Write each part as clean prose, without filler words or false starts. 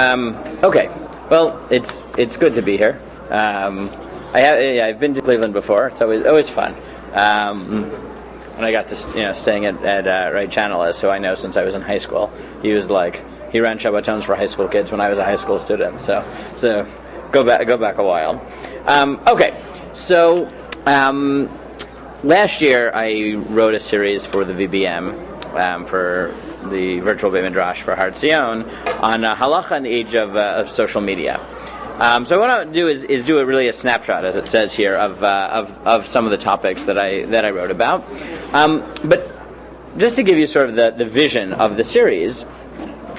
Okay. Well, it's good to be here. I've been to Cleveland before. It's always fun. And I got to staying at Right Channel, so I know since I was in high school. He ran Shabbatons for high school kids when I was a high school student. So go back a while. Okay. So last year I wrote a series for the VBM for the virtual Beit Midrash for Har Zion on halacha in the age of social media. So what I want to do is do a snapshot, as it says here, of some of the topics that I wrote about. But just to give you sort of the vision of the series,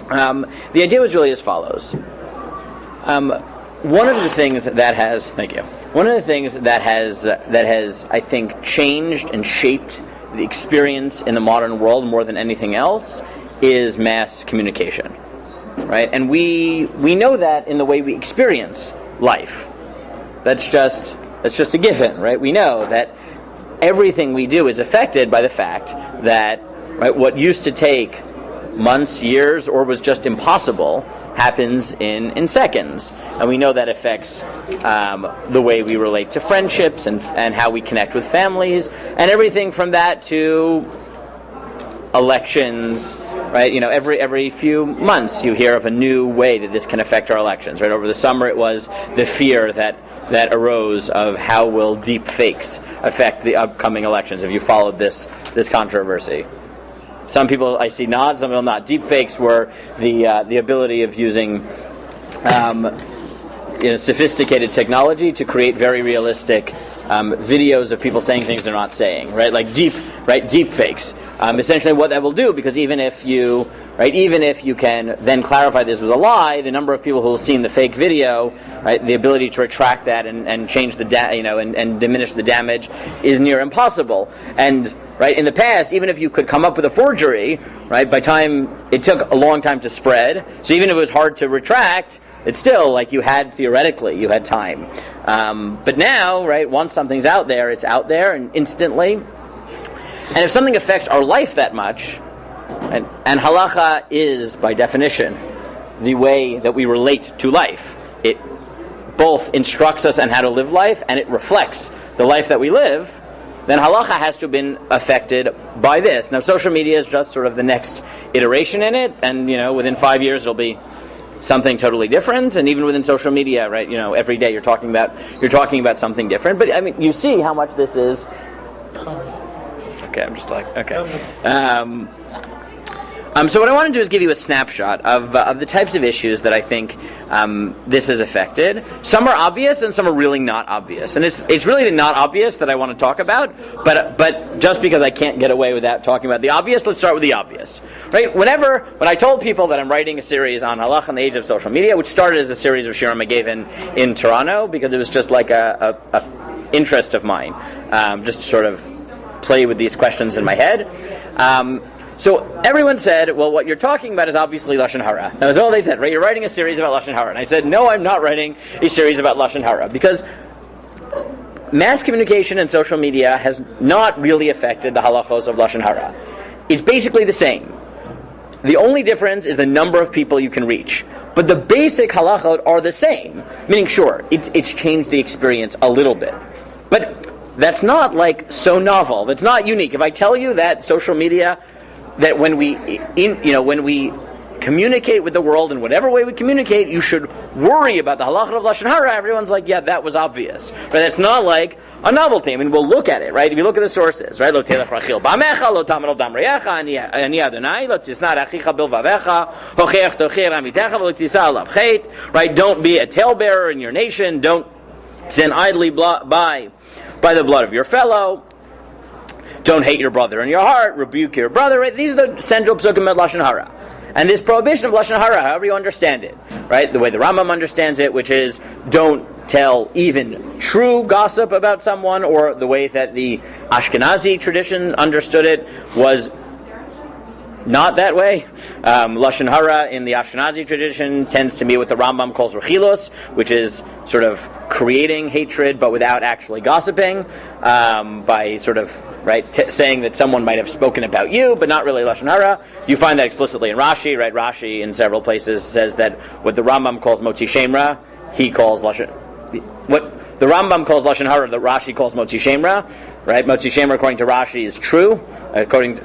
the idea was really as follows. One of the things that has I think changed and shaped the experience in the modern world more than anything else is mass communication. Right, and we know that in the way we experience life. That's just a given, right? We know that everything we do is affected by the fact that what used to take months, years, or was just impossible happens in seconds, and we know that affects the way we relate to friendships and how we connect with families, and everything from that to elections. Right, every few months you hear of a new way that this can affect our elections. Right, over the summer it was the fear that arose of how will deep fakes affect the upcoming elections. If you followed this controversy, some people I see nod, some people not. Deep fakes were the ability of using sophisticated technology to create very realistic videos of people saying things they're not saying. Right, like deep fakes. Essentially what that will do, because even if you can then clarify this was a lie, the number of people who have seen the fake video, right, the ability to retract that and change the and diminish the damage is near impossible. And right, in the past, even if you could come up with a forgery, right, by time it took a long time to spread. So even if it was hard to retract, it's still you had time. But now, right, once something's out there, it's out there and instantly. And if something affects our life that much, and halacha is, by definition, the way that we relate to life. It both instructs us on how to live life, and it reflects the life that we live, then halacha has to have been affected by this. Now, social media is just sort of the next iteration in it, and within 5 years it'll be something totally different. And even within social media, right, every day you're talking about something different. But I mean, you see how much this is. Okay, I'm just okay. So what I want to do is give you a snapshot of the types of issues that I think this has affected. Some are obvious and some are really not obvious. And it's really the not obvious that I want to talk about, but just because I can't get away without talking about the obvious, let's start with the obvious. Right? When I told people that I'm writing a series on halacha in the age of social media, which started as a series of shiurim I gave in Toronto, because it was just like a interest of mine, just to sort of play with these questions in my head. So everyone said, well, what you're talking about is obviously Lashon Hara. That was all they said, right? You're writing a series about Lashon Hara. And I said, no, I'm not writing a series about Lashon Hara, because mass communication and social media has not really affected the halachos of Lashon Hara. It's basically the same. The only difference is the number of people you can reach. But the basic halachot are the same. Meaning, sure, it's changed the experience a little bit. But that's not so novel. That's not unique. If I tell you that social media, that when we communicate with the world in whatever way we communicate, you should worry about the halacha of Lashon Hara, everyone's like, yeah, that was obvious. But it's not like a novelty. I mean, we'll look at it, right? If you look at the sources, right? Lo telech rachil b'amecha, lo tamer al dam reyecha, ani Adonai, lo tisna achicha bilvavecha, hocheach tocher amitecha, lo tisa alav chet, right? Don't be a talebearer in your nation. Don't sin idly by the blood of your fellow. Don't hate your brother in your heart. Rebuke your brother. Right? These are the central psukim of Lashon Hara. And this prohibition of Lashon Hara, however you understand it, right? The way the Rambam understands it, which is don't tell even true gossip about someone, or the way that the Ashkenazi tradition understood it was not that way. Lashon hara in the Ashkenazi tradition tends to be what the Rambam calls rechilos, which is sort of creating hatred but without actually gossiping, by sort of saying that someone might have spoken about you, but not really Lashon hara. You find that explicitly in Rashi, right? Rashi in several places says that what the Rambam calls motzi shemra, he calls Lashon. What the Rambam calls Lashon hara, the Rashi calls motzi shemra, right? Motzi shemra, according to Rashi, is true. As opposed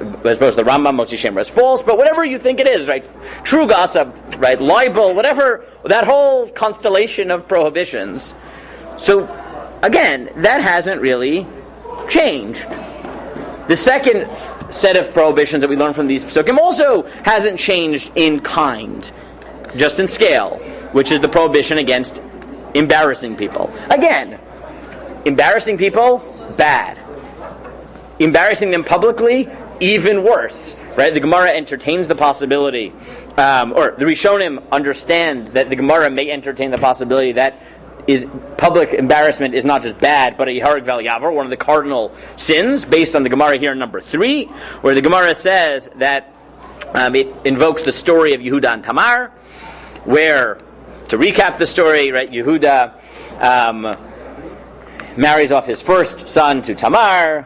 to the Rambam, motzi shemra is false. But whatever you think it is, right? True gossip, right? Libel, whatever, that whole constellation of prohibitions. So, again, that hasn't really changed. The second set of prohibitions that we learn from these psukim also hasn't changed in kind, just in scale, which is the prohibition against embarrassing people. Again, embarrassing people, bad. Embarrassing them publicly, even worse. Right? The Gemara entertains the possibility, or the Rishonim understand that the Gemara may entertain the possibility that is public embarrassment is not just bad, but a Harag Val Yavar, one of the cardinal sins, based on the Gemara here in number 3, where the Gemara says that it invokes the story of Yehuda and Tamar, where, to recap the story, right, Yehuda marries off his first son to Tamar.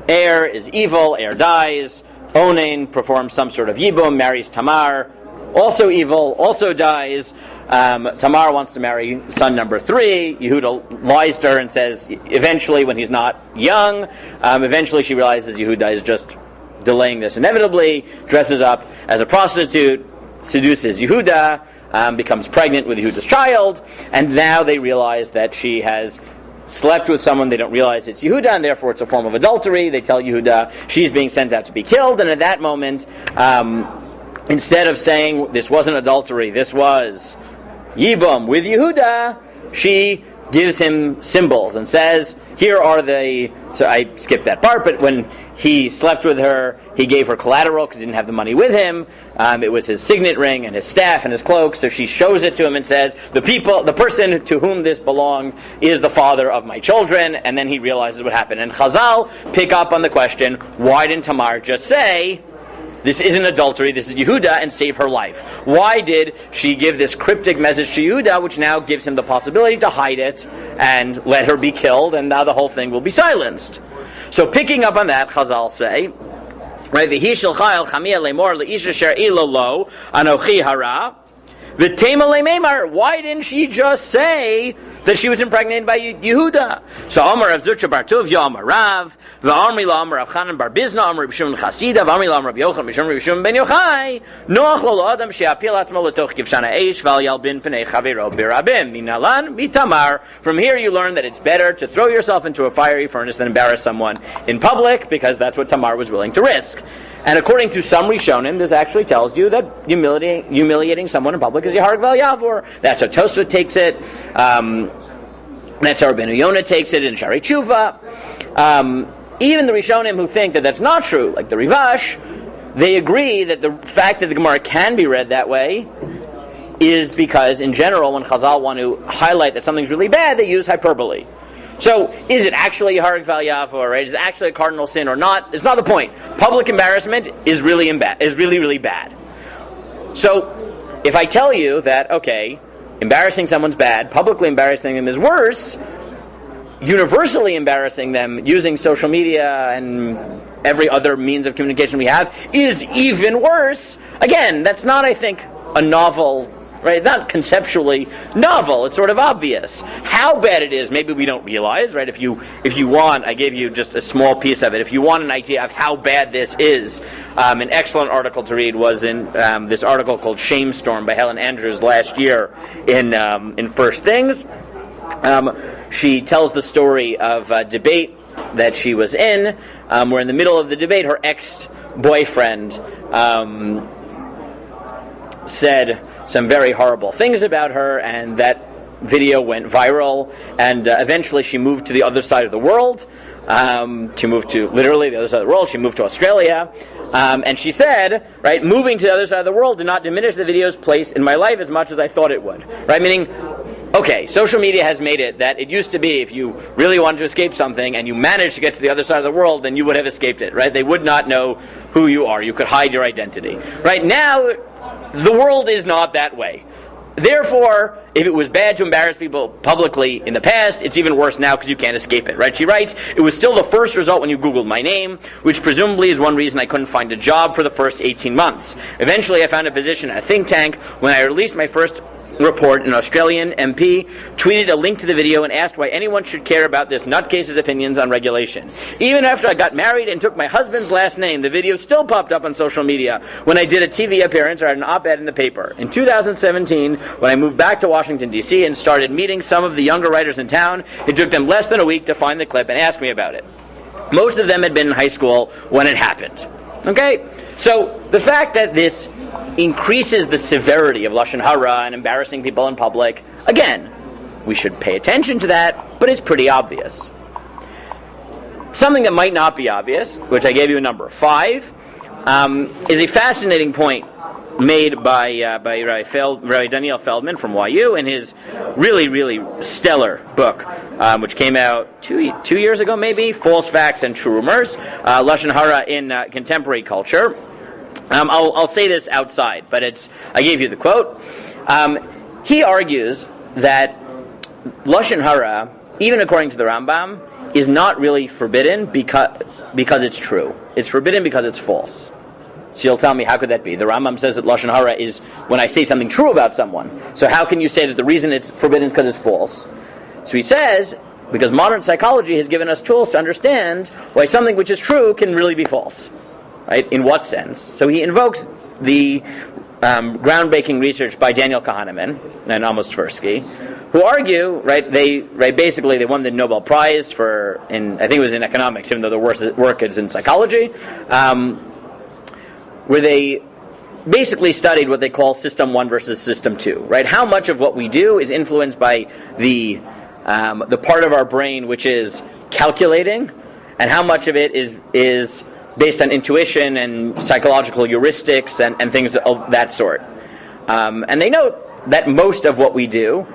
Er is evil, Er dies. Onain performs some sort of yibum, marries Tamar, also evil, also dies. Tamar wants to marry son number 3. Yehuda lies to her and says, eventually, when he's not young, eventually she realizes Yehuda is just delaying this inevitably, dresses up as a prostitute, seduces Yehuda, becomes pregnant with Yehuda's child, and now they realize that she has slept with someone. They don't realize it's Yehuda, and therefore it's a form of adultery. They tell Yehuda she's being sent out to be killed, and at that moment, instead of saying this wasn't adultery, this was Yibum with Yehuda, she gives him symbols and says, here are the... So I skipped that part, but when he slept with her, he gave her collateral because he didn't have the money with him. It was his signet ring and his staff and his cloak, so she shows it to him and says, the person to whom this belonged is the father of my children, and then he realizes what happened. And Chazal pick up on the question, why didn't Tamar just say, this isn't adultery, this is Yehuda, and save her life? Why did she give this cryptic message to Yehuda, which now gives him the possibility to hide it and let her be killed, and now the whole thing will be silenced? So picking up on that, Chazal say, right, V'hi shilcha el chamia lemor le'ish asher ilo lo anochi hara v'tema le'meimar. Why didn't she just say that she was impregnated by Yehuda? So Amar Rav Zurcha bar Tuv Amar Rav v'Amri la Amar Rav Chanan bar Bizna Amar Rav Shimon Chasida v'Amri la Amar Rav Yochanan Rav Shimon ben Yochai noach lo adam she'apil atzmo letoch kivshana eish v'al yalbin pnei chaviro birabim minalan mitamar. From here you learn that it's better to throw yourself into a fiery furnace than embarrass someone in public, because that's what Tamar was willing to risk. And according to some Rishonim, this actually tells you that humiliating someone in public is Yehareg Val Yavor. That's how Tosfot takes it. That's how Rabbeinu Yonah takes it in Shari Tshuva. Even the Rishonim who think that that's not true, like the Rivash, they agree that the fact that the Gemara can be read that way is because, in general, when Chazal want to highlight that something's really bad, they use hyperbole. So, is it actually Yehareg Val Yavor, right? Is it actually a cardinal sin or not? It's not the point. Public embarrassment is really really bad. So, if I tell you that, okay, embarrassing someone's bad, publicly embarrassing them is worse, universally embarrassing them using social media and every other means of communication we have is even worse. Again, that's not, I think, a novel, right? Not conceptually novel. It's sort of obvious. How bad it is, maybe we don't realize, right? If you want, I gave you just a small piece of it. If you want an idea of how bad this is, an excellent article to read was in this article called Shame Storm by Helen Andrews last year in First Things. She tells the story of a debate that she was in, where in the middle of the debate, her ex-boyfriend said some very horrible things about her, and that video went viral, and eventually she moved to the other side of the world. She moved to, literally, the other side of the world. She moved to Australia. And she said, right, moving to the other side of the world did not diminish the video's place in my life as much as I thought it would. Right, meaning okay, social media has made it that it used to be if you really wanted to escape something and you managed to get to the other side of the world, then you would have escaped it, right? They would not know who you are. You could hide your identity. Right now, the world is not that way. Therefore, if it was bad to embarrass people publicly in the past, it's even worse now because you can't escape it, right? She writes, it was still the first result when you Googled my name, which presumably is one reason I couldn't find a job for the first 18 months. Eventually, I found a position at a think tank. When I released my first report, an Australian MP tweeted a link to the video and asked why anyone should care about this nutcase's opinions on regulation. Even after I got married and took my husband's last name, the video still popped up on social media. When I did a TV appearance or had an op-ed in the paper. In 2017, when I moved back to Washington, D.C. and started meeting some of the younger writers in town, it took them less than a week to find the clip and ask me about it. Most of them had been in high school when it happened. Okay? So the fact that this increases the severity of lashon hara and embarrassing people in public, again, we should pay attention to that, but it's pretty obvious. Something that might not be obvious, which I gave you a number 5, is a fascinating point made by Rabbi Daniel Feldman from YU in his really, really stellar book, which came out two years ago maybe, False Facts and True Rumors, Lashon Hara in Contemporary Culture. I'll say this outside, but I gave you the quote. He argues that Lashon Hara, even according to the Rambam, is not really forbidden because it's true. It's forbidden because it's false. So you'll tell me, how could that be? The Rambam says that Lashon Hara is when I say something true about someone. So how can you say that the reason it's forbidden is because it's false? So he says, because modern psychology has given us tools to understand why something which is true can really be false. Right? In what sense? So he invokes the groundbreaking research by Daniel Kahneman and Amos Tversky, who argue, basically they won the Nobel Prize I think it was in economics, even though their work is in psychology, where they basically studied what they call System 1 versus System 2. Right? How much of what we do is influenced by the part of our brain which is calculating, and how much of it is based on intuition and psychological heuristics and things of that sort. And they note that most of what we do,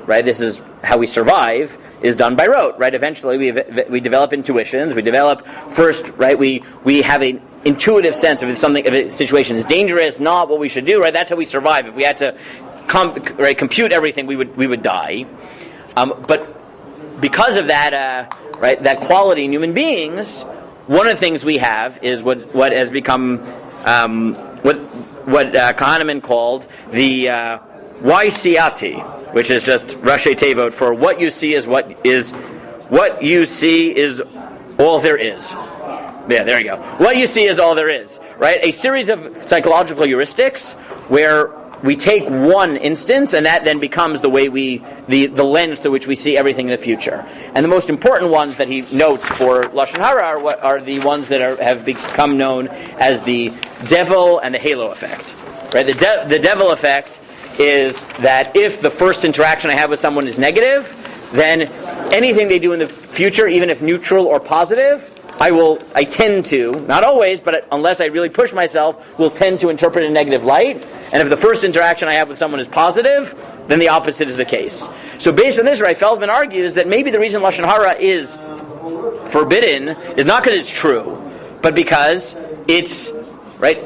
right, this is how we survive, is done by rote, right? Eventually we develop intuitions, we develop first, right, we have an intuitive sense of if a situation is dangerous, not what we should do, right? That's how we survive. If we had to compute everything, we would die. But because of that, that quality in human beings, one of the things we have is what has become what Kahneman called the YCAT, which is just Rashi Tevot for what you see is what you see is all there is. Yeah, there you go. What you see is all there is. Right? A series of psychological heuristics where we take one instance, and that then becomes the way the lens through which we see everything in the future. And the most important ones that he notes for Lashon Hara are the ones that have become known as the devil and the halo effect. Right? The devil effect is that if the first interaction I have with someone is negative, then anything they do in the future, even if neutral or positive, I tend to, not always, but unless I really push myself, will tend to interpret in a negative light. And if the first interaction I have with someone is positive, then the opposite is the case. So based on this, Feldman argues that maybe the reason Lashon Hara is forbidden is not because it's true, but because it's, right,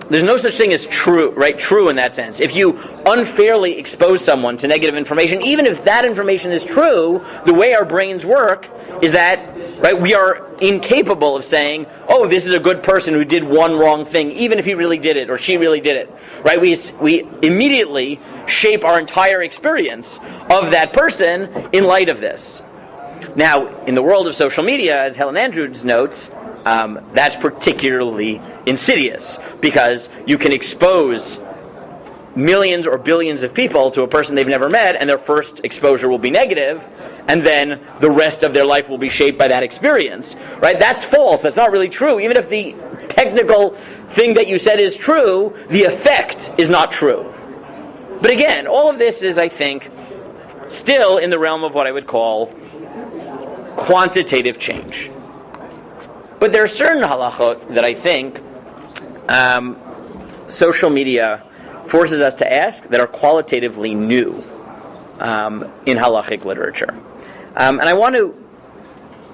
there's no such thing as true, right? True in that sense. If you unfairly expose someone to negative information, even if that information is true, the way our brains work is that, right, we are incapable of saying, oh, this is a good person who did one wrong thing, even if he really did it or she really did it. Right? We immediately shape our entire experience of that person in light of this. Now, in the world of social media, as Helen Andrews notes, that's particularly insidious because you can expose millions or billions of people to a person they've never met, and their first exposure will be negative, and then the rest of their life will be shaped by that experience. Right? That's false. That's not really true. Even if the technical thing that you said is true, the effect is not true. But again, all of this is, I think, still in the realm of what I would call quantitative change. But there are certain halachot that I think social media forces us to ask that are qualitatively new. in halachic literature. And I want to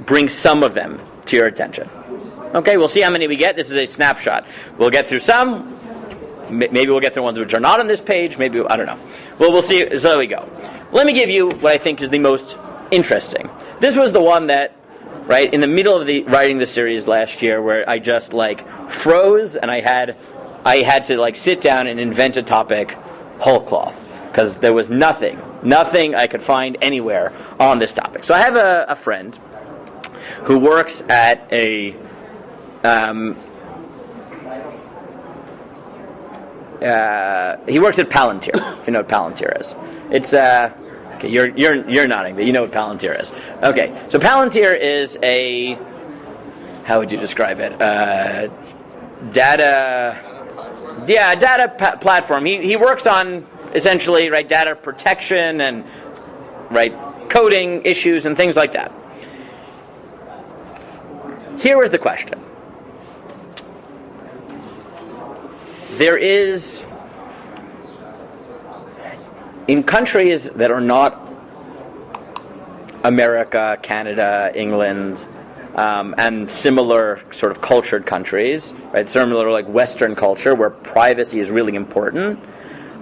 bring some of them to your attention. Okay, we'll see how many we get. This is a snapshot. We'll get through some. Maybe we'll get through ones which are not on this page. Maybe, I don't know. Well, we'll see. So there we go. Let me give you what I think is the most interesting. This was the one that, right, in the middle of writing the series last year, where I just froze, and I had to sit down and invent a topic whole cloth, because there was nothing I could find anywhere on this topic. So I have a friend who works at a he works at Palantir, if you know what Palantir is. It's okay, you're nodding, but you know what Palantir is. Okay, so Palantir is a, how would you describe it? Data platform. He works on essentially data protection and coding issues and things like that. Here was the question. There is, in countries that are not America, Canada, England, and similar sort of cultured countries, similar like Western culture where privacy is really important,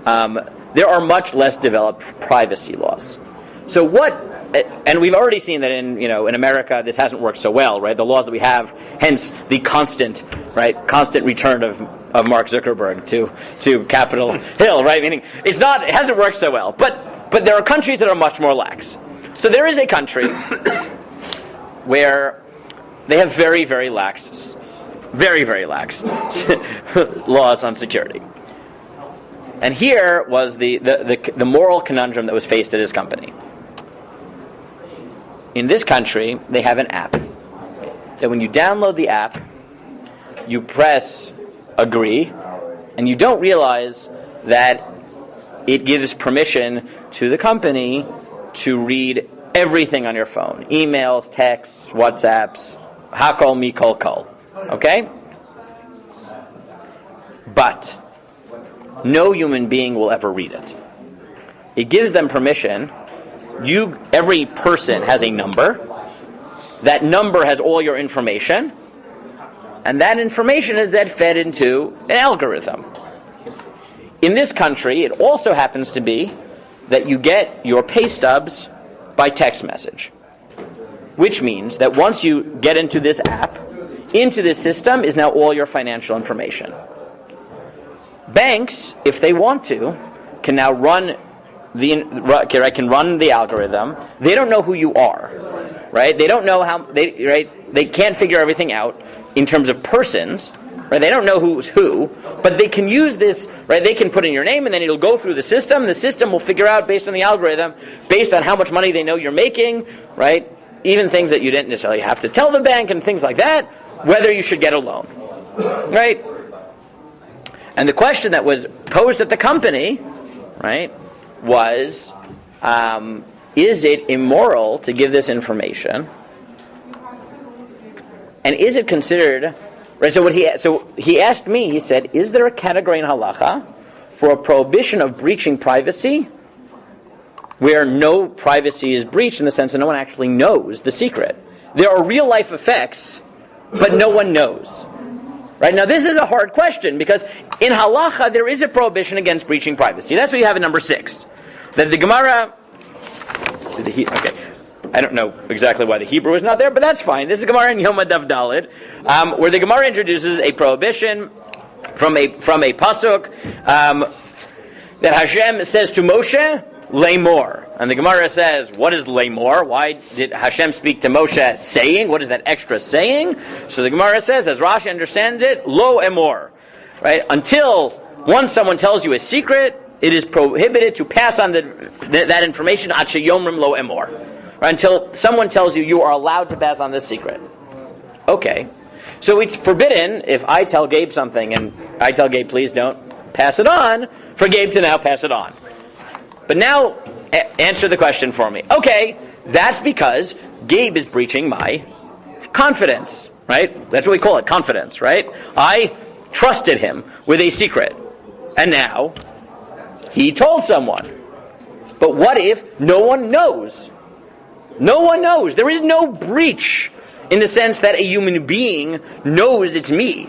there are much less developed privacy laws. So and we've already seen that in America this hasn't worked so well, right? The laws that we have, hence the constant return of Mark Zuckerberg to Capitol Hill, right? Meaning it hasn't worked so well. But there are countries that are much more lax. So there is a country where they have very, very lax laws on security. And here was the moral conundrum that was faced at his company. In this country, they have an app that when you download the app, you press agree, and you don't realize that it gives permission to the company to read everything on your phone. Emails, texts, WhatsApps, hakol mikol kol. Okay? But no human being will ever read it. It gives them permission. Every person has a number. That number has all your information. And that information is then fed into an algorithm. In this country, it also happens to be that you get your pay stubs by text message. Which means that once you get into this app, into this system is now all your financial information. Banks, if they want to, can now run the algorithm. They don't know who you are, right? They don't know how they can't figure everything out in terms of persons, right? They don't know who's who, but they can use this, right? They can put in your name and then it'll go through the system. The system will figure out based on the algorithm, based on how much money they know you're making, right? Even things that you didn't necessarily have to tell the bank and things like that, whether you should get a loan, right? And the question that was posed at the company, right, was, is it immoral to give this information? And is it considered, right? So he asked me. He said, "Is there a category in halacha for a prohibition of breaching privacy, where no privacy is breached in the sense that no one actually knows the secret? There are real life effects, but no one knows." Right? Now this is a hard question because in halacha there is a prohibition against breaching privacy. That's what you have in number 6. That the Gemara. Okay. I don't know exactly why the Hebrew is not there, but that's fine. This is Gemara in Yom Dav Daled, where the Gemara introduces a prohibition from a pasuk that Hashem says to Moshe, "Lemor," and the Gemara says, "What is lemor? Why did Hashem speak to Moshe saying? What is that extra saying?" So the Gemara says, as Rashi understands it, "Lo emor," right? Until once someone tells you a secret, it is prohibited to pass on that information. Ad sheyomrim lo emor. Until someone tells you are allowed to pass on this secret. Okay. So it's forbidden if I tell Gabe something and I tell Gabe, please don't pass it on, for Gabe to now pass it on. But now, answer the question for me. Okay, that's because Gabe is breaching my confidence, right? That's what we call it, confidence, right? I trusted him with a secret. And now, he told someone. But what if no one knows? No one knows. There is no breach in the sense that a human being knows it's me.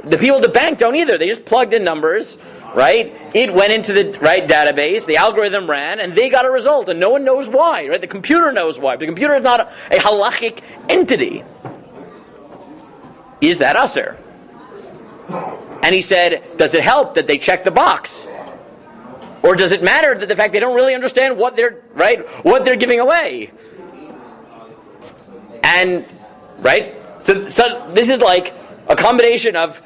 The people at the bank don't either. They just plugged in numbers, right? It went into the right database, the algorithm ran, and they got a result, and no one knows why, right? The computer knows why. The computer is not a halachic entity. Is that usher? And he said, does it help that they check the box? Or does it matter that the fact they don't really understand what they're giving away? And, right? So this is like a combination of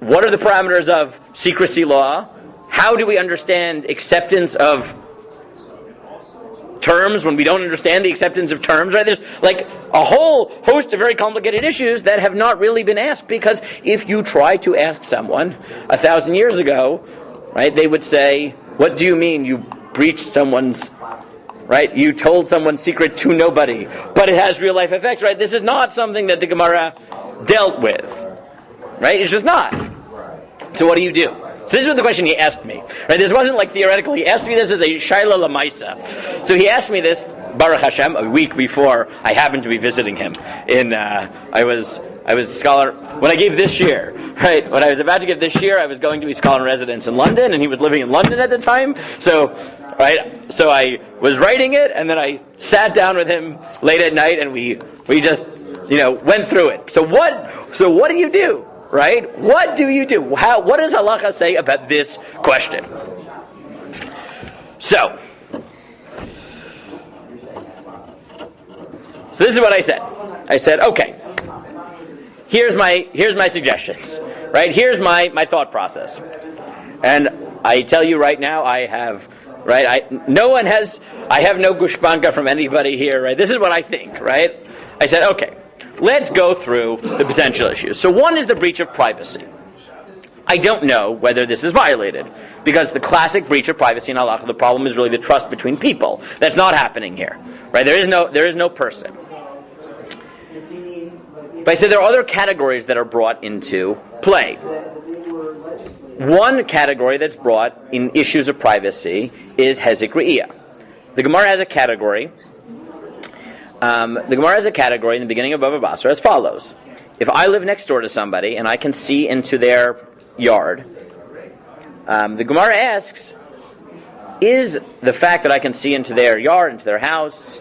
what are the parameters of secrecy law? How do we understand acceptance of terms when we don't understand the acceptance of terms, right? There's like a whole host of very complicated issues that have not really been asked, because if you try to ask someone 1,000 years ago, right, they would say, what do you mean you breached someone's, right? You told someone's secret to nobody, but it has real life effects, right? This is not something that the Gemara dealt with, right? It's just not. So what do you do? So this was the question he asked me, right? This wasn't like theoretical. He asked me this as a shaila lamaisa. So he asked me this, Baruch Hashem, a week before I happened to be visiting him. I was a scholar when I gave this year, right? When I was about to give this year, I was going to be scholar in residence in London, and he was living in London at the time. So I was writing it, and then I sat down with him late at night, and we just went through it. So what do you do? Right? What do you do? What does halacha say about this question? So this is what I said. I said, okay, here's my suggestions. Right? Here's my thought process. And I tell you right now, I have no gushpanka from anybody here, right? This is what I think, right? I said, okay, let's go through the potential issues. So one is the breach of privacy. I don't know whether this is violated, because the classic breach of privacy in halacha, the problem is really the trust between people. That's not happening here, right? There is no person. But I said there are other categories that are brought into play. One category that's brought in issues of privacy is hezek re'iyah. The Gemara has a category. The Gemara has a category in the beginning of Bava Basra as follows. If I live next door to somebody and I can see into their yard, the Gemara asks, is the fact that I can see into their yard, into their house,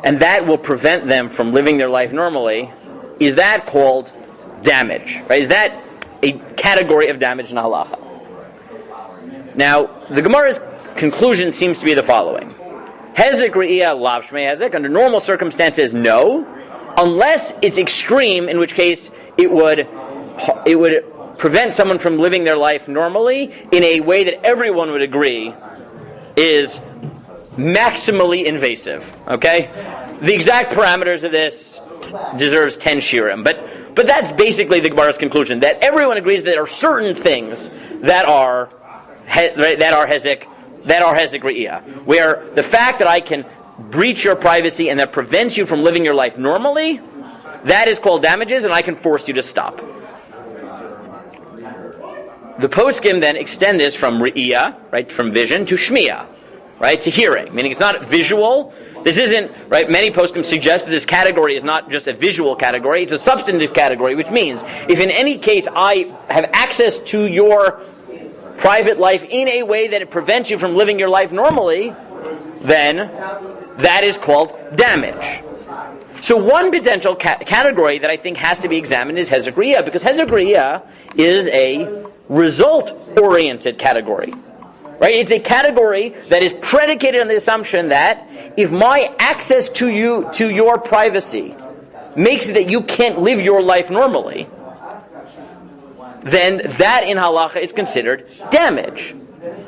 and that will prevent them from living their life normally, is that called damage? Right? Is that a category of damage in halacha? Now, the Gemara's conclusion seems to be the following. Hezek re'iyah lav shmei hezek. Under normal circumstances, no, unless it's extreme, in which case it would prevent someone from living their life normally in a way that everyone would agree is maximally invasive. Okay, the exact parameters of this deserves 10 shirim, but that's basically the Gemara's conclusion, that everyone agrees that there are certain things that are hezek re'iyah, where the fact that I can breach your privacy and that prevents you from living your life normally, that is called damages, and I can force you to stop. The poskim then extend this from re'iyah, right, from vision, to shmiyah, right, to hearing, meaning it's not visual. This isn't, right, many poskim suggest that this category is not just a visual category, it's a substantive category, which means if in any case I have access to your private life in a way that it prevents you from living your life normally, then that is called damage. So one potential category that I think has to be examined is hezek re'iyah, because hezek re'iyah is a result-oriented category. Right? It's a category that is predicated on the assumption that if my access to your privacy makes it that you can't live your life normally, then that in halacha is considered damage.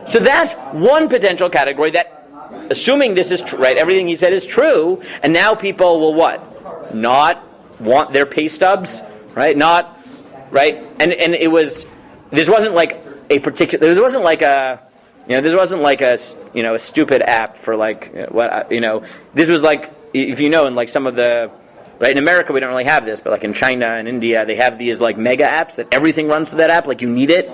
So that's one potential category that, assuming this is true, right, everything he said is true, and now people will what? Not want their pay stubs, right? Not, right? And this wasn't like a particular, this wasn't like a stupid app for like, this was like, if in like some of the, right? In America, we don't really have this, but like in China and India, they have these like mega apps that everything runs to that app. Like you need it,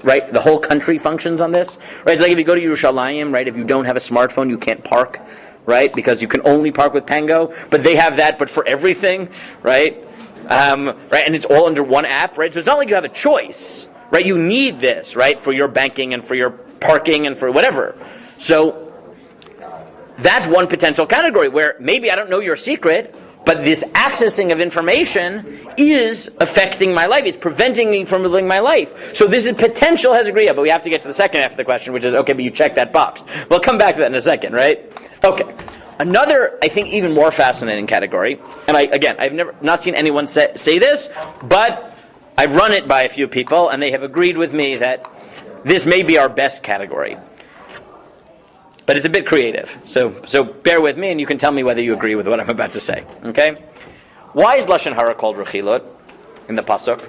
right? The whole country functions on this, right? It's like if you go to Yerushalayim, right? If you don't have a smartphone, you can't park, right? Because you can only park with Pango, but they have that, but for everything, right? Right, and it's all under one app, right? So it's not like you have a choice, right? You need this, right, for your banking and for your parking and for whatever. So that's one potential category where maybe I don't know your secret, but this accessing of information is affecting my life. It's preventing me from living my life. So this is potential hezekriya, but we have to get to the second half of the question, which is, okay, but you check that box. We'll come back to that in a second, right? Okay. Another, I think, even more fascinating category, and I've never not seen anyone say this, but I've run it by a few people, and they have agreed with me that this may be our best category. But it's a bit creative, so bear with me, and you can tell me whether you agree with what I'm about to say. Okay? Why is Lashon Hara called Rechilot in the pasuk?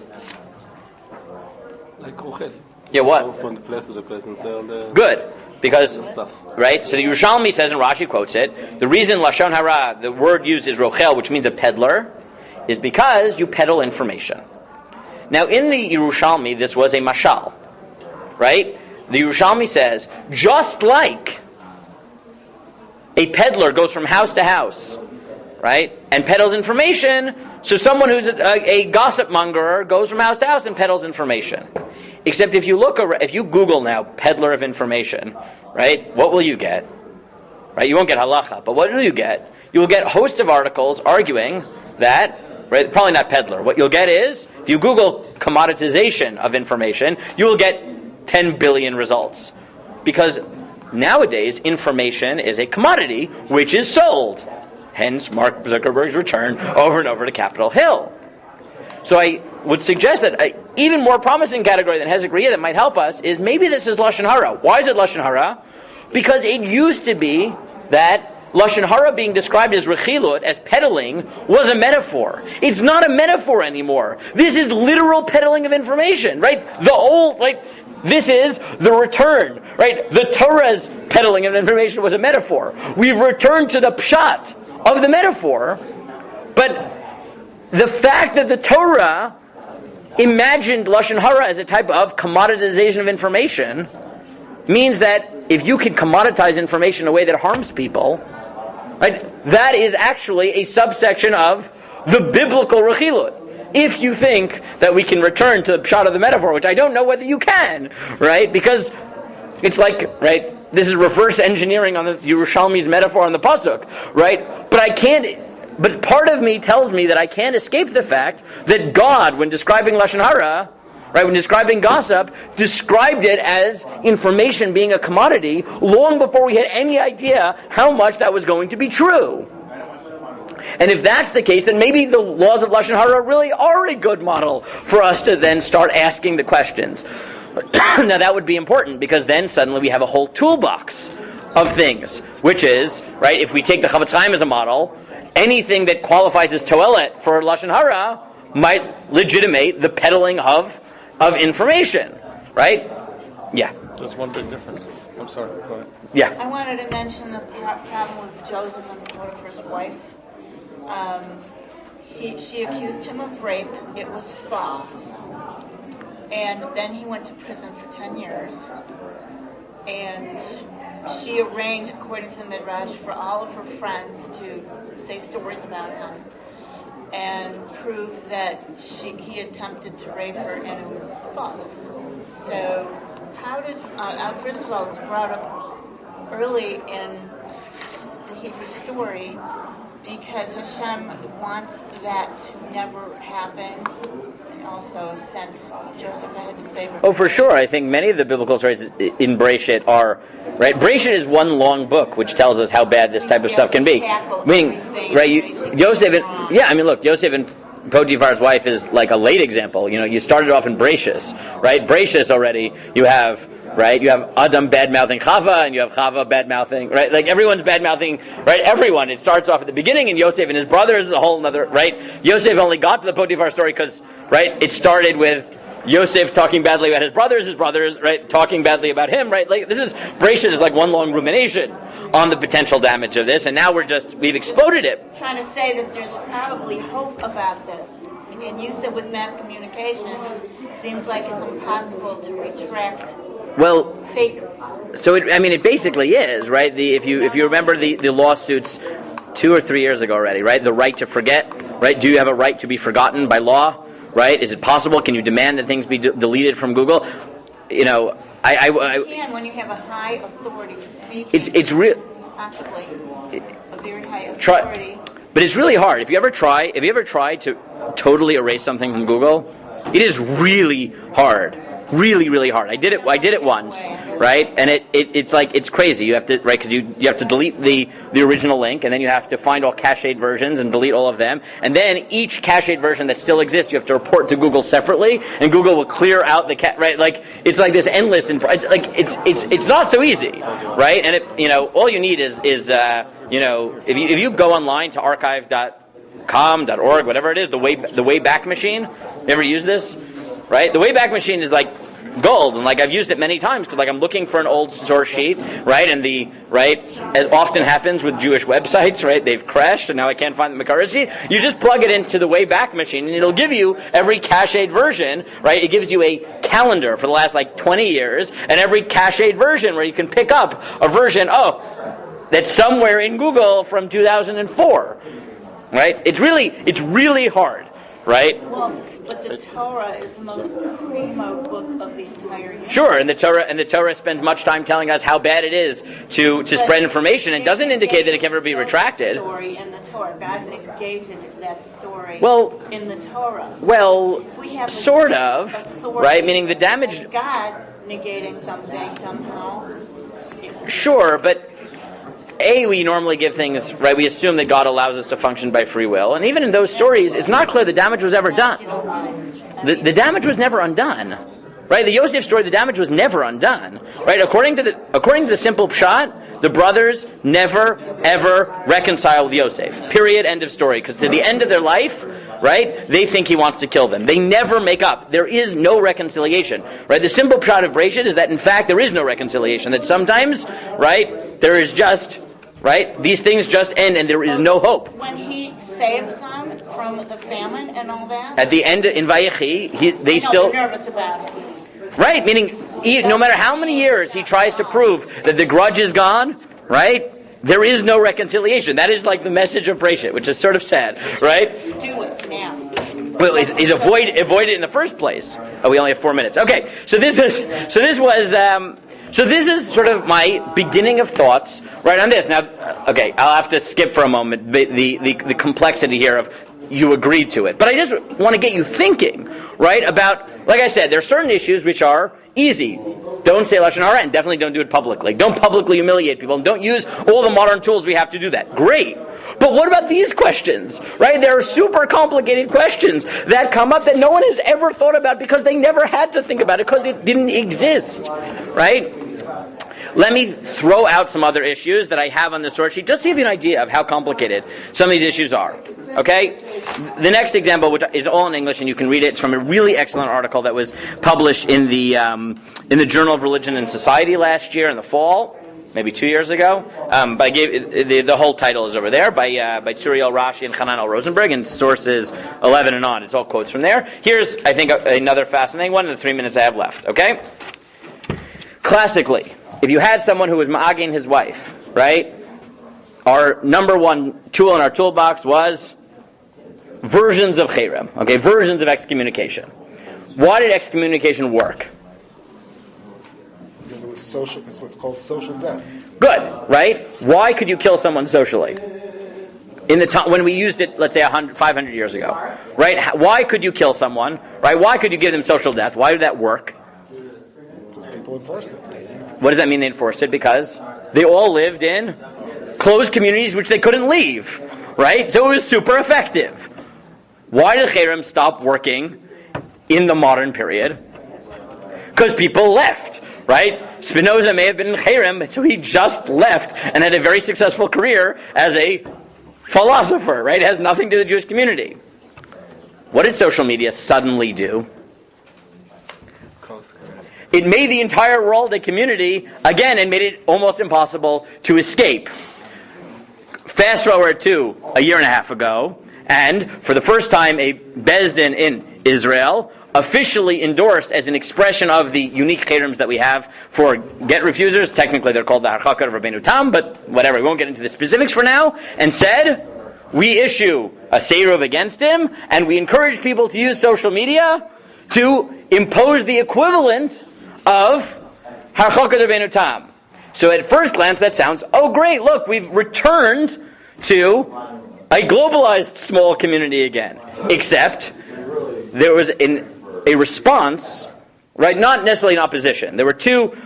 Like Rochel. Yeah, what? From the place to the place and sell the... Good. Because, right, so the Yerushalmi says, and Rashi quotes it, the reason Lashon Hara, the word used is rochel, which means a peddler, is because you peddle information. Now, in the Yerushalmi, this was a mashal, right? The Yerushalmi says, just like a peddler goes from house to house, right, and peddles information, so someone who's a gossip mongerer goes from house to house and peddles information. Except if you Google now, peddler of information, right, what will you get? Right, you won't get halacha, but what will you get? You will get a host of articles arguing that, right, probably not peddler. What you'll get is, if you Google commoditization of information, you will get 10 billion results. Because nowadays, information is a commodity which is sold. Hence, Mark Zuckerberg's return over and over to Capitol Hill. So I would suggest that an even more promising category than hezekriya that might help us is maybe this is Lashon Hara. Why is it Lashon Hara? Because it used to be that Lashon Hara being described as rechilut, as peddling, was a metaphor. It's not a metaphor anymore. This is literal peddling of information, right? This is the return, right? The Torah's peddling of information was a metaphor. We've returned to the pshat of the metaphor, but the fact that the Torah imagined Lashon Hara as a type of commoditization of information means that if you can commoditize information in a way that harms people, right, that is actually a subsection of the biblical rechilut. If you think that we can return to the pshat of the metaphor, which I don't know whether you can, right, because it's like, right, this is reverse engineering on the Yerushalmi's metaphor on the pasuk, right, but part of me tells me that I can't escape the fact that God, when describing Lashon Hara, right, when describing gossip, described it as information being a commodity long before we had any idea how much that was going to be true. And if that's the case, then maybe the laws of Lashon Hara really are a good model for us to then start asking the questions. Now that would be important, because then suddenly we have a whole toolbox of things, which is, right, if we take the Chavetz Chaim as a model, anything that qualifies as toelet for Lashon Hara might legitimate the peddling of information, right? Yeah. There's one big difference. I'm sorry. Go ahead. Yeah. I wanted to mention the problem with Joseph and Potiphar's wife. She accused him of rape. It was false. And then he went to prison for 10 years. And she arranged, according to Midrash, for all of her friends to say stories about him and prove that he attempted to rape her and it was false. So how does, first of all, it's brought up early in the Hebrew story because Hashem wants that to never happen, and also sent Joseph ahead to save her. Oh, for sure. I think many of the biblical stories in Breshit are, right? Breshit is one long book which tells us how bad this type of stuff can be. I mean, right? Yosef and Potiphar's wife is like a late example. You know, you started off in Breshis, right? Breshis already, you have Adam bad-mouthing Chava, and you have Chava bad-mouthing, right? Like, everyone's bad-mouthing, right? Everyone. It starts off at the beginning, and Yosef and his brothers is a whole other, right? Yosef only got to the Potiphar story because, right, it started with Yosef talking badly about his brothers, right, talking badly about him, right? Like Bereshit is like one long rumination on the potential damage of this, and now we've exploded it. Trying to say that there's probably hope about this. And you said with mass communication, seems like it's impossible to retract fake. So it basically is, right? If you remember the lawsuits 2 or 3 years ago already, right? The right to forget, right? Do you have a right to be forgotten by law, right? Is it possible? Can you demand that things be deleted from Google? You can when you have a high authority speaking. It's real. Possibly a very high authority. But it's really hard. If you ever try to totally erase something from Google, it is really hard. Really, really hard. I did it once, right? And it's crazy. You have to, right, because you have to delete the original link, and then you have to find all cached versions and delete all of them, and then each cached version that still exists, you have to report to Google separately, and Google will clear out the right. Like it's like this endless, it's not so easy, right? And all you need is if you go online to archive.com.org, whatever it is, the Wayback Machine. You ever use this? Right? The Wayback Machine is like gold, and I've used it many times because I'm looking for an old source sheet, right? And as often happens with Jewish websites, right? They've crashed, and now I can't find the Makara sheet. You just plug it into the Wayback Machine, and it'll give you every cached version, right? It gives you a calendar for the last 20 years, and every cached version where you can pick up a version, that's somewhere in Google from 2004, right? It's really hard, right? Well, but the Torah is the most primo book of the entire universe. Sure, and the Torah spends much time telling us how bad it is to spread information, and doesn't indicate that it can ever be retracted. Story in the Torah, God negated that story in the Torah. Well, if we have sort of, right? Meaning the damage. God negating something somehow. Sure, but. We normally give things, right, we assume that God allows us to function by free will. And even in those stories, it's not clear the damage was ever done. The damage was never undone. Right? The Yosef story, the damage was never undone. Right? According to the simple pshat, the brothers never, ever reconcile with Yosef. Period. End of story. Because to the end of their life, right, they think he wants to kill them. They never make up. There is no reconciliation. Right? The simple pshat of Bereshit is that, in fact, there is no reconciliation. That sometimes, right, there is just... Right? These things just end and there is no hope. When he saves them from the famine and all that? At the end, in Vayechi, they're nervous about it. Right? Meaning, no matter how many years he tries to prove that the grudge is gone, right? There is no reconciliation. That is like the message of Bereshit, which is sort of sad, right? Do it now. Well, he's avoid it in the first place. We only have 4 minutes. Okay, so this is sort of my beginning of thoughts right on this. Now, okay, I'll have to skip for a moment the complexity here of you agreed to it. But I just want to get you thinking, right, about, like I said, there are certain issues which are easy. Don't say Lashon Hara, and definitely don't do it publicly. Don't publicly humiliate people, and don't use all the modern tools we have to do that. Great. But what about these questions, right? There are super complicated questions that come up that no one has ever thought about because they never had to think about it because it didn't exist, right? Let me throw out some other issues that I have on the source sheet just to give you an idea of how complicated some of these issues are. Okay? The next example, which is all in English, and you can read it, it's from a really excellent article that was published in the Journal of Religion and Society last year in the fall, maybe 2 years ago. But I gave the whole title is over there by Tzuriel Rashi and Hanan L. Rosenberg, and sources 11 and on. It's all quotes from there. Here's, I think, another fascinating one in the 3 minutes I have left. Okay? Classically, if you had someone who was ma'agin his wife, right? Our number one tool in our toolbox was versions of cherem, okay? Versions of excommunication. Why did excommunication work? Because it was social. It's what's called social death. Good, right? Why could you kill someone socially? In the time when we used it, let's say 500 years ago, right? Why could you kill someone, right? Why could you give them social death? Why did that work? Because people enforced it. What does that mean they enforced it? Because they all lived in closed communities which they couldn't leave, right? So it was super effective. Why did cherem stop working in the modern period? Because people left, right? Spinoza may have been in cherem, so he just left and had a very successful career as a philosopher, right? It has nothing to do with the Jewish community. What did social media suddenly do? It made the entire world a community, again, and made it almost impossible to escape. Fast forward to a year and a half ago, and for the first time, a Beis Din in Israel officially endorsed as an expression of the unique cherems that we have for get refusers. Technically, they're called the Harchaka of Rabbeinu Tam, but whatever, we won't get into the specifics for now, and said, we issue a seirov against him, and we encourage people to use social media to impose the equivalent of Harchaka Rabbeinu Tam. So at first glance that sounds, oh great, look, we've returned to a globalized small community again. Except there was a response, right, not necessarily in opposition. There were two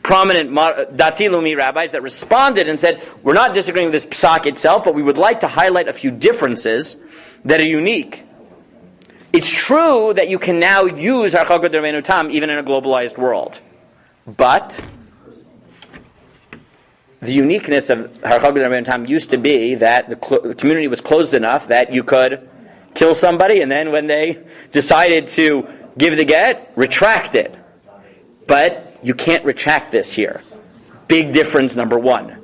prominent Dati Lumi rabbis that responded and said, we're not disagreeing with this psak itself, but we would like to highlight a few differences that are unique. It's true that you can now use Harchaka Rabbeinu Tam even in a globalized world. But the uniqueness of Harchaka Rabbeinu Tam used to be that the community was closed enough that you could kill somebody, and then when they decided to give the get, retract it. But you can't retract this here. Big difference number one.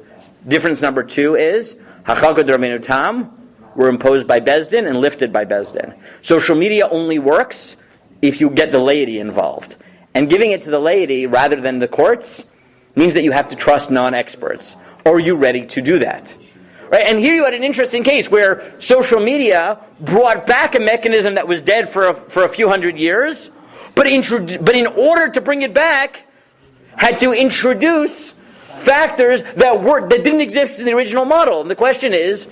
Difference number two is Harchaka Rabbeinu Tam were imposed by Beis Din and lifted by Beis Din. Social media only works if you get the laity involved. And giving it to the laity rather than the courts means that you have to trust non-experts. Are you ready to do that? Right? And here you had an interesting case where social media brought back a mechanism that was dead for a few hundred years, but in order to bring it back, had to introduce factors that didn't exist in the original model. And the question is,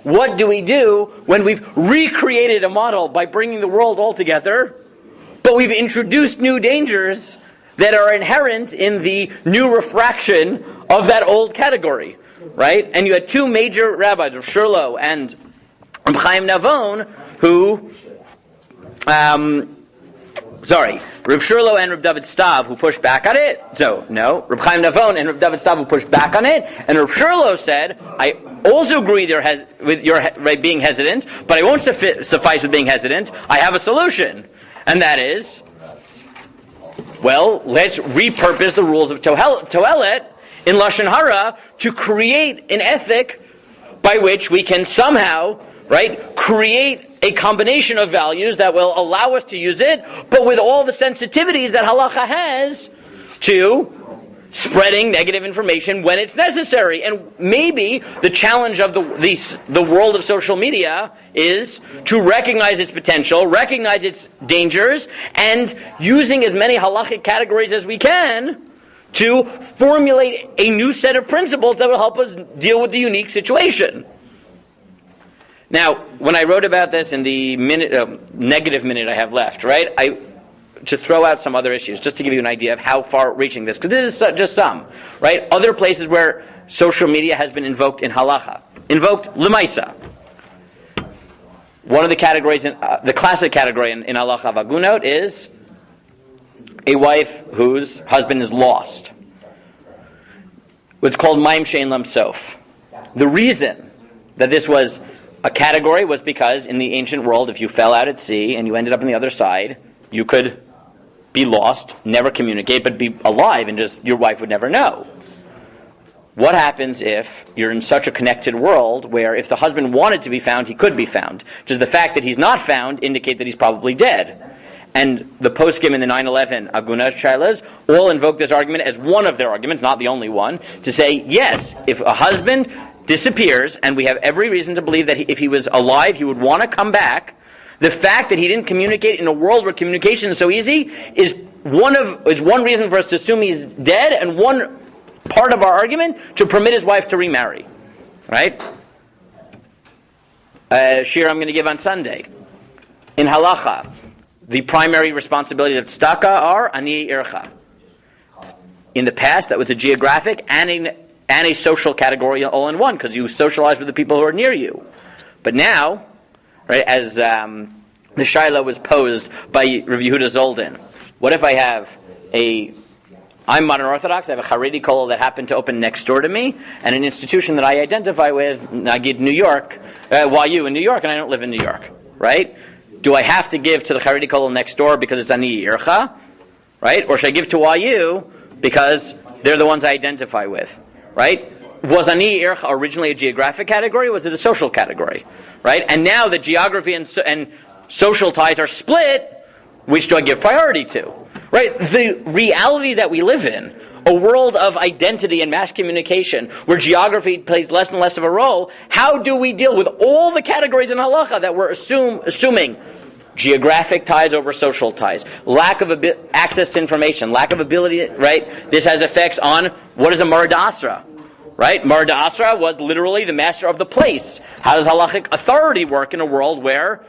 what do we do when we've recreated a model by bringing the world all together, but we've introduced new dangers that are inherent in the new refraction of that old category, right? And you had two major rabbis, Rav Shurlo and Rav Chaim Navon, who, Rav Shurlo and Rav David Stav, who pushed back on it. Rav Chaim Navon and Rav David Stav, who pushed back on it. And Rav Shurlo said, I also agree with your being hesitant, but I won't suffice with being hesitant. I have a solution. And that is, well, let's repurpose the rules of Tohelet in Lashon Hara to create an ethic by which we can somehow, right, create a combination of values that will allow us to use it, but with all the sensitivities that halacha has to spreading negative information when it's necessary. And maybe the challenge of the world of social media is to recognize its potential, recognize its dangers, and using as many halachic categories as we can to formulate a new set of principles that will help us deal with the unique situation. Now, when I wrote about this in the negative minute I have left, right, to throw out some other issues, just to give you an idea of how far-reaching this, because this is just some, right? Other places where social media has been invoked in halacha, invoked l'maisa. One of the categories, the classic category in halacha vagunot is a wife whose husband is lost. What's called ma'im she'en lam sof. The reason that this was a category was because in the ancient world, if you fell out at sea and you ended up on the other side, you could be lost, never communicate, but be alive, and just your wife would never know. What happens if you're in such a connected world where if the husband wanted to be found, he could be found? Does the fact that he's not found indicate that he's probably dead? And the poskim in the 9/11 Agunah Shailas all invoke this argument as one of their arguments, not the only one, to say, yes, if a husband disappears, and we have every reason to believe that if he was alive, he would want to come back, the fact that he didn't communicate in a world where communication is so easy is one reason for us to assume he's dead, and one part of our argument to permit his wife to remarry. Right? Shir I'm going to give on Sunday. In halacha, the primary responsibilities of tzedakah are ani ircha. In the past, that was a geographic and a social category all in one, because you socialize with the people who are near you. But now, right, as the shaila was posed by Rav Yehuda Zolden, what if I have I'm modern Orthodox, I have a Haredi kollel that happened to open next door to me, and an institution that I identify with, Nagid New York, YU in New York, and I don't live in New York, right? Do I have to give to the Haredi kollel next door because it's ani ircha? right? Or should I give to YU because they're the ones I identify with, right? Was ani ircha originally a geographic category, or was it a social category, right? And now that geography and social ties are split, which do I give priority to, right? The reality that we live in, a world of identity and mass communication, where geography plays less and less of a role, how do we deal with all the categories in halacha that we're assuming? Geographic ties over social ties, lack of access to information, lack of ability, right? This has effects on what is a marad asra, right? Marad asra was literally the master of the place. How does halachic authority work in a world where,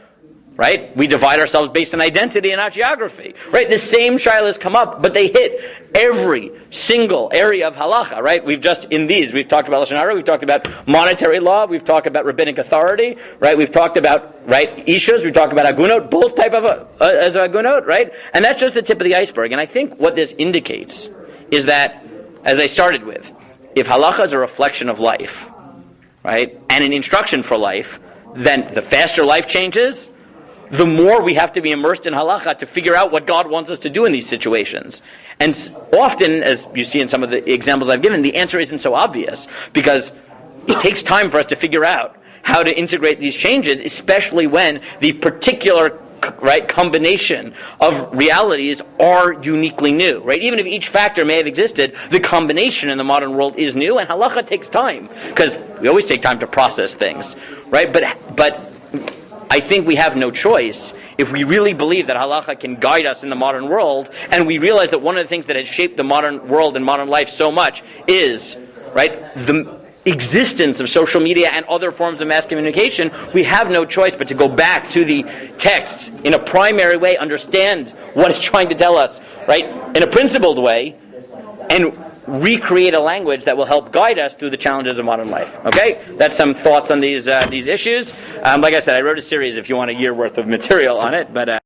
right, we divide ourselves based on identity and not geography, right? The same shilas come up, but they hit every single area of halacha, right? We've talked about lashon hara, we've talked about monetary law, we've talked about rabbinic authority, right? We've talked about, right, ishus, we've talked about agunot, both type of as agunot, right? And that's just the tip of the iceberg. And I think what this indicates is that, as I started with, if halacha is a reflection of life, right, and an instruction for life, then the faster life changes, the more we have to be immersed in halacha to figure out what God wants us to do in these situations. And often, as you see in some of the examples I've given, the answer isn't so obvious, because it takes time for us to figure out how to integrate these changes, especially when the particular, right, combination of realities are uniquely new, right? Even if each factor may have existed, the combination in the modern world is new, and halacha takes time, because we always take time to process things, right? But I think we have no choice if we really believe that halacha can guide us in the modern world, and we realize that one of the things that has shaped the modern world and modern life so much is, right, the existence of social media and other forms of mass communication. We have no choice but to go back to the text in a primary way, understand what it's trying to tell us, right, in a principled way, and recreate a language that will help guide us through the challenges of modern life. Okay? That's some thoughts on these issues. Like I said, I wrote a series if you want a year worth of material on it, but